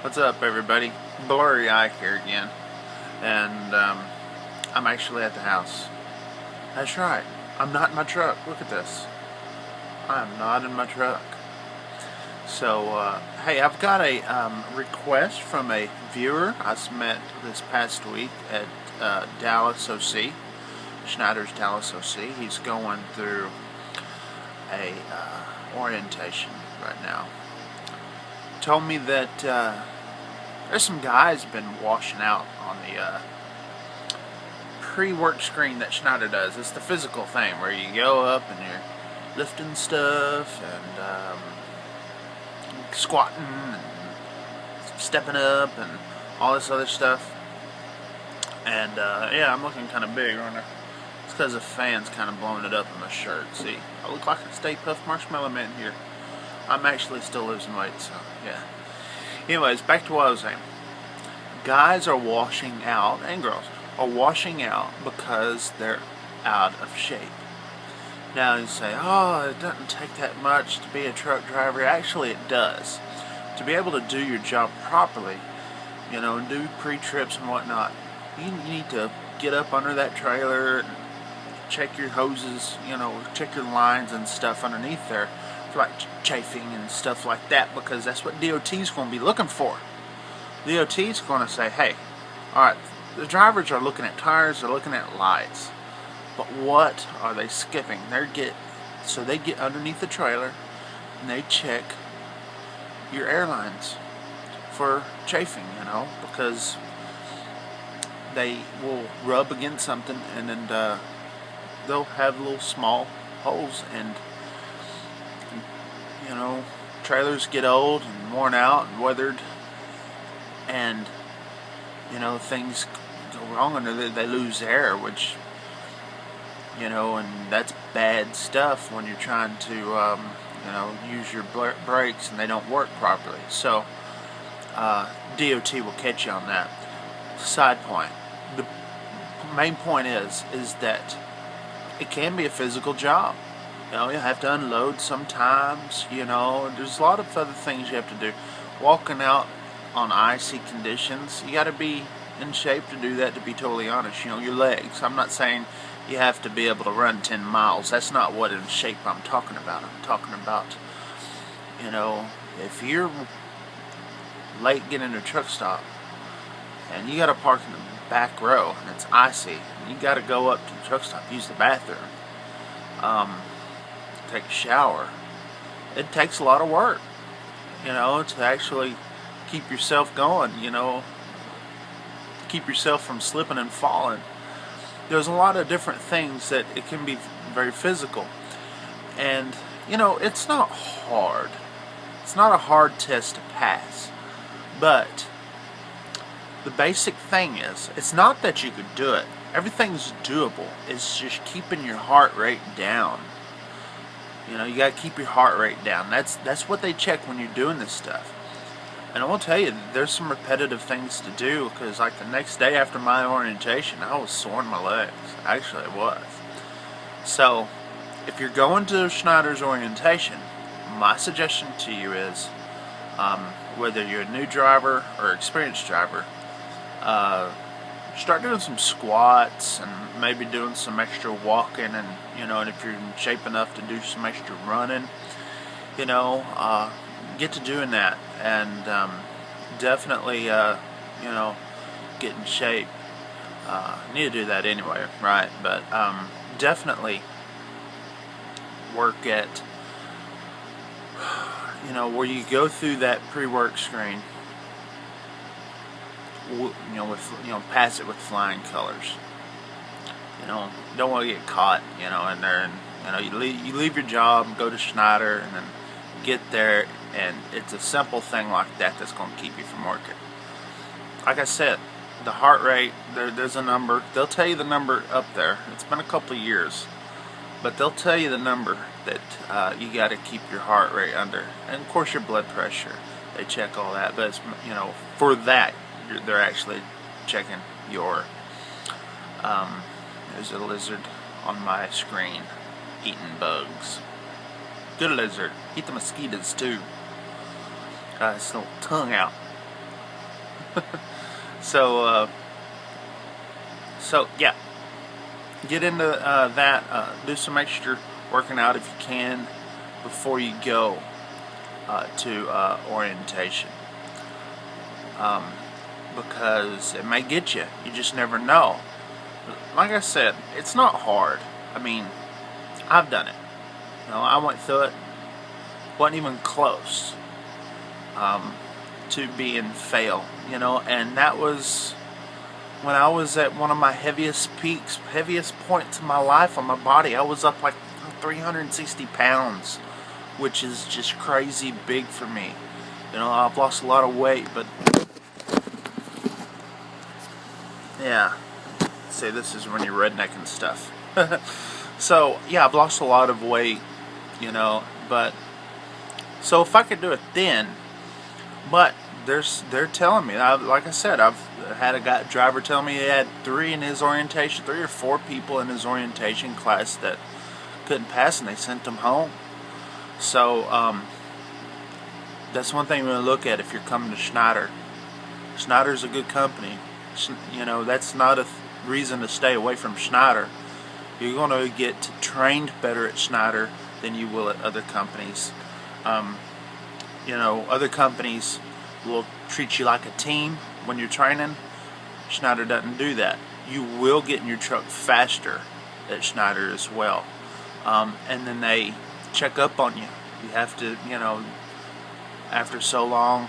What's up, everybody? Blurry Ike here again, and I'm actually at the house. That's right, I'm not in my truck. Look at this. I'm not in my truck. So, hey, I've got a request from a viewer I met this past week at Dallas OC, Schneider's Dallas OC. He's going through a orientation right now. Told me that there's some guys been washing out on the pre-work screen that Schneider does. It's the physical thing where you go up and you're lifting stuff and squatting and stepping up and all this other stuff. And yeah, I'm looking kind of big, aren't I? It's because the fan's kind of blowing it up in my shirt. See, I look like a Stay Puft Marshmallow Man here. I'm actually still losing weight, so yeah. Anyways, back to what I was saying. Guys are washing out, and girls are washing out because they're out of shape. Now you say, oh, it doesn't take that much to be a truck driver. Actually, it does. To be able to do your job properly, you know, and do pre-trips and whatnot, you need to get up under that trailer and check your hoses, you know, check your lines and stuff underneath there, like chafing and stuff like that, because that's what DOT is going to be looking for. DOT is going to say, hey, alright, the drivers are looking at tires, they're looking at lights, but what are they skipping? They get underneath the trailer and they check your airlines for chafing, you know, because they will rub against something and then they'll have little small holes, and you know, trailers get old and worn out and weathered, and you know, things go wrong under there. They lose air, which, you know, and that's bad stuff when you're trying to you know, use your brakes and they don't work properly. So DOT will catch you on that. Side point, the main point is that it can be a physical job. You know, you have to unload sometimes, you know, there's a lot of other things you have to do. Walking out on icy conditions, you got to be in shape to do that, to be totally honest. You know, your legs. I'm not saying you have to be able to run 10 miles. That's not what in shape I'm talking about. I'm talking about, you know, if you're late getting to a truck stop and you got to park in the back row and it's icy, and you got to go up to the truck stop, use the bathroom, take a shower. It takes a lot of work, you know, to actually keep yourself going, you know, keep yourself from slipping and falling. There's a lot of different things that it can be very physical. And, you know, it's not hard. It's not a hard test to pass. But the basic thing is, it's not that you could do it. Everything's doable. It's just keeping your heart rate down. You know, you got to keep your heart rate down. That's what they check when you're doing this stuff. And I will tell you, there's some repetitive things to do, because like the next day after my orientation, I was sore in my legs. Actually, I was. So, if you're going to Schneider's orientation, my suggestion to you is, whether you're a new driver or experienced driver, start doing some squats and maybe doing some extra walking, and you know, and if you're in shape enough to do some extra running, you know, get to doing that, and definitely you know, get in shape. Need to do that anyway, right? But definitely work at, you know, where you go through that pre-work screen, you know, with, you know, pass it with flying colors. You know, don't want to get caught, you know, in there, and you know, you leave your job and go to Schneider and then get there, and it's a simple thing like that that's going to keep you from working. Like I said, the heart rate, there's a number. They'll tell you the number up there. It's been a couple of years, but they'll tell you the number that you got to keep your heart rate under, and of course your blood pressure. They check all that, but it's, you know, for that they're actually checking your. There's a lizard on my screen eating bugs. Good lizard. Eat the mosquitoes too. Got his little tongue out. So yeah, get into that. Do some extra working out if you can before you go to orientation, because it may get you. You just never know. Like I said, it's not hard. I mean, I've done it. I went through it. Wasn't even close to being fail. And that was when I was at one of my heaviest peaks, heaviest points in my life on my body. I was up like 360 pounds, which is just crazy big for me. I've lost a lot of weight, but yeah. See, this is when you're redneck and stuff. So yeah, I've lost a lot of weight, but so if I could do it then, but they're telling me, like I said, I've had a driver tell me he had 3 or 4 people in his orientation class that couldn't pass, and they sent them home. So that's one thing we're going to look at if you're coming to Schneider. Schneider's a good company. That's not a reason to stay away from Schneider. You're going to get trained better at Schneider than you will at other companies. Other companies will treat you like a team when you're training. Schneider doesn't do that. You will get in your truck faster at Schneider as well. And then they check up on you. You have to, after so long,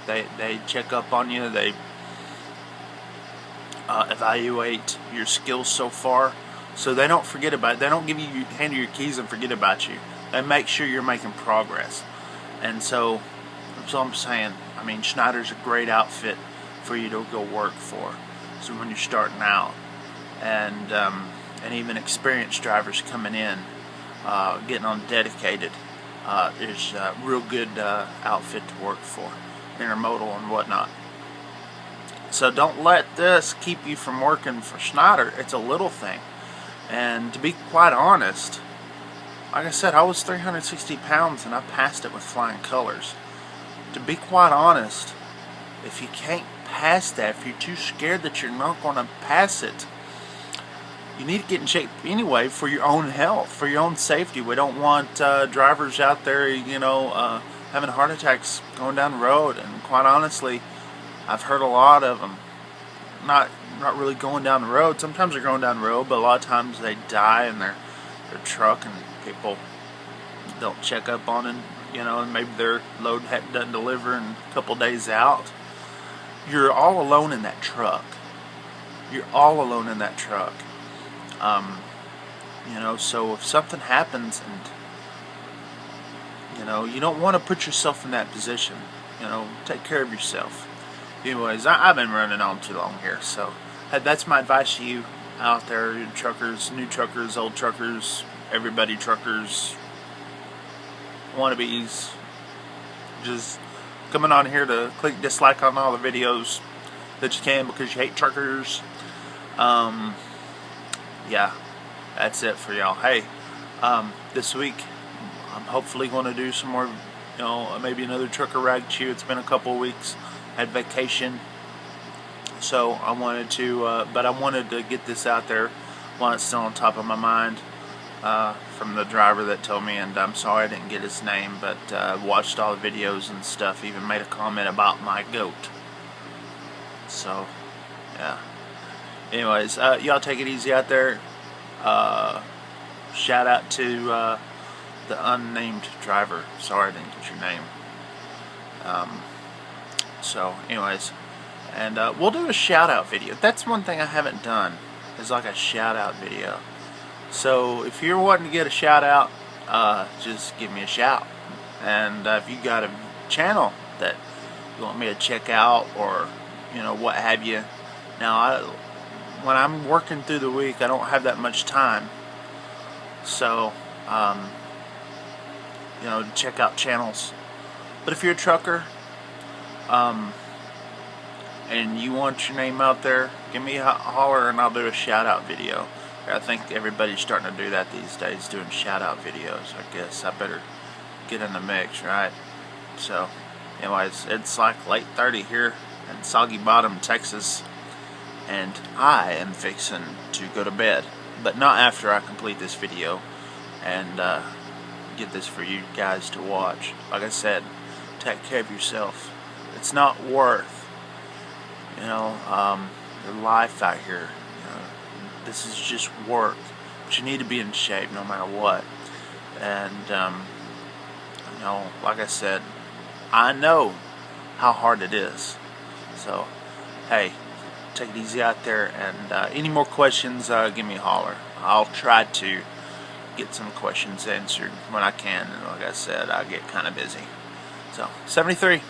they check up on you. They evaluate your skills so far, so they don't forget about it. They don't hand you your keys and forget about you. They make sure you're making progress. And so that's all I'm saying. I mean, Schneider's a great outfit for you to go work for. So when you're starting out, and even experienced drivers coming in, getting on dedicated, is a real good outfit to work for, intermodal and whatnot. So don't let this keep you from working for Schneider. It's a little thing. And to be quite honest, like I said, I was 360 pounds and I passed it with flying colors. To be quite honest, if you can't pass that, if you're too scared that you're not going to pass it, you need to get in shape anyway for your own health, for your own safety. We don't want drivers out there, having heart attacks going down the road. And quite honestly, I've heard a lot of them not really going down the road. Sometimes they're going down the road, but a lot of times they die in their truck, and people don't check up on it, and maybe their load doesn't deliver in a couple days out. You're all alone in that truck. You're all alone in that truck. So if something happens, and you don't want to put yourself in that position. Take care of yourself. Anyways, I've been running on too long here, so that's my advice to you out there, truckers, new truckers, old truckers, everybody truckers, wannabes, just coming on here to click dislike on all the videos that you can because you hate truckers. Yeah, that's it for y'all. Hey, this week I'm hopefully going to do some more, maybe another trucker rag chew. It's been a couple of weeks. Had vacation, so I wanted to get this out there while it's still on top of my mind, from the driver that told me, and I'm sorry I didn't get his name, but watched all the videos and stuff, even made a comment about my goat. So yeah, anyways, y'all take it easy out there. Shout out to the unnamed driver. Sorry I didn't get your name. So anyways, and we'll do a shout out video. That's one thing I haven't done, is like a shout out video. So if you're wanting to get a shout out, just give me a shout. And if you got a channel that you want me to check out, or what have you. Now when I'm working through the week, I don't have that much time, so to check out channels. But if you're a trucker, and you want your name out there, give me a holler and I'll do a shout out video. I think everybody's starting to do that these days, doing shout out videos. I guess I better get in the mix, right? So anyways, it's like late 30 here, in Soggy Bottom, Texas, and I am fixing to go to bed, but not after I complete this video and get this for you guys to watch. Like I said, take care of yourself. It's not worth, your life out here. This is just work, but you need to be in shape no matter what. And like I said, I know how hard it is. So, hey, take it easy out there. And any more questions, give me a holler. I'll try to get some questions answered when I can. And like I said, I get kind of busy. So, 73.